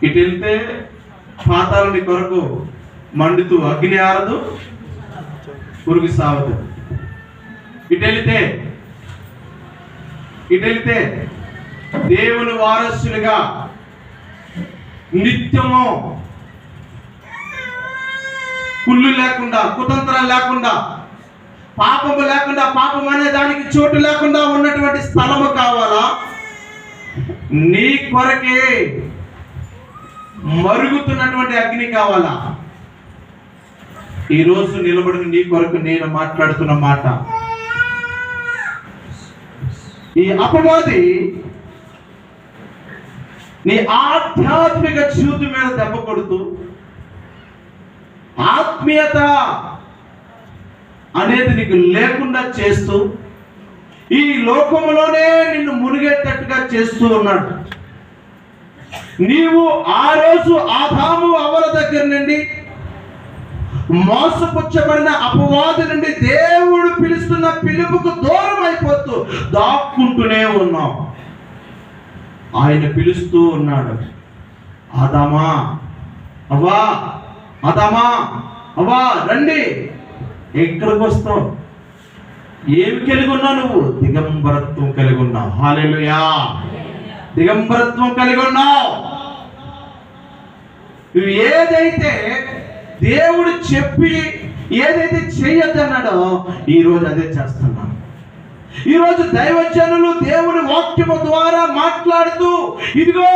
ఇటు వెళ్తే పాతాళుని కొరకు మండుతూ అగ్ని ఆరదు, పురుగు సావదు. ఇటు వెళితే దేవుని వారసులుగా నిత్యము కుళ్ళు లేకుండా, కుతంత్రాలు లేకుండా, పాపము లేకుండా, పాపం అనే దానికి చోటు లేకుండా ఉన్నటువంటి స్థలము కావాలా? నీ కొరకే మరుగుతున్నటువంటి అగ్ని కావాలా? ఈరోజు నిలబడిన నీ కొరకు నేను మాట్లాడుతున్న మాట, ఈ అపవాది నీ ఆధ్యాత్మిక జీవితం మీద దెబ్బ కొడుతూ, ఆత్మీయత అనేది నీకు లేకుండా చేస్తూ, ఈ లోకములోనే నిన్ను మునిగేటట్టుగా చేస్తూ ఉన్నాడు. నీవు ఆ రోజు ఆదాము అవ్వల దగ్గర నుండి మోసపుచ్చబడిన అపవాది నుండి దేవుడు పిలుస్తున్న పిలుపుకు దూరం అయిపోతూ దాక్కుంటూనే ఉన్నావు. ఆయన పిలుస్తూ ఉన్నాడు, ఆదామా అవ్వా, ఆదామా అవ్వా రండి. ఎక్కడికి వస్తావు? ఏమి కలిగి ఉన్నావు నువ్వు? దిగంబరత్వం కలిగి ఉన్నావు. హల్లెలూయా! దిగంబరత్వం కలిగి ఉన్నావు. నువ్వు ఏదైతే దేవుడు చెప్పి ఏదైతే చేయొద్దన్నాడో ఈరోజు అదే చేస్తున్నాను. ఈరోజు దైవజనులు దేవుని వాక్యము ద్వారా మాట్లాడుతూ, ఇదిగో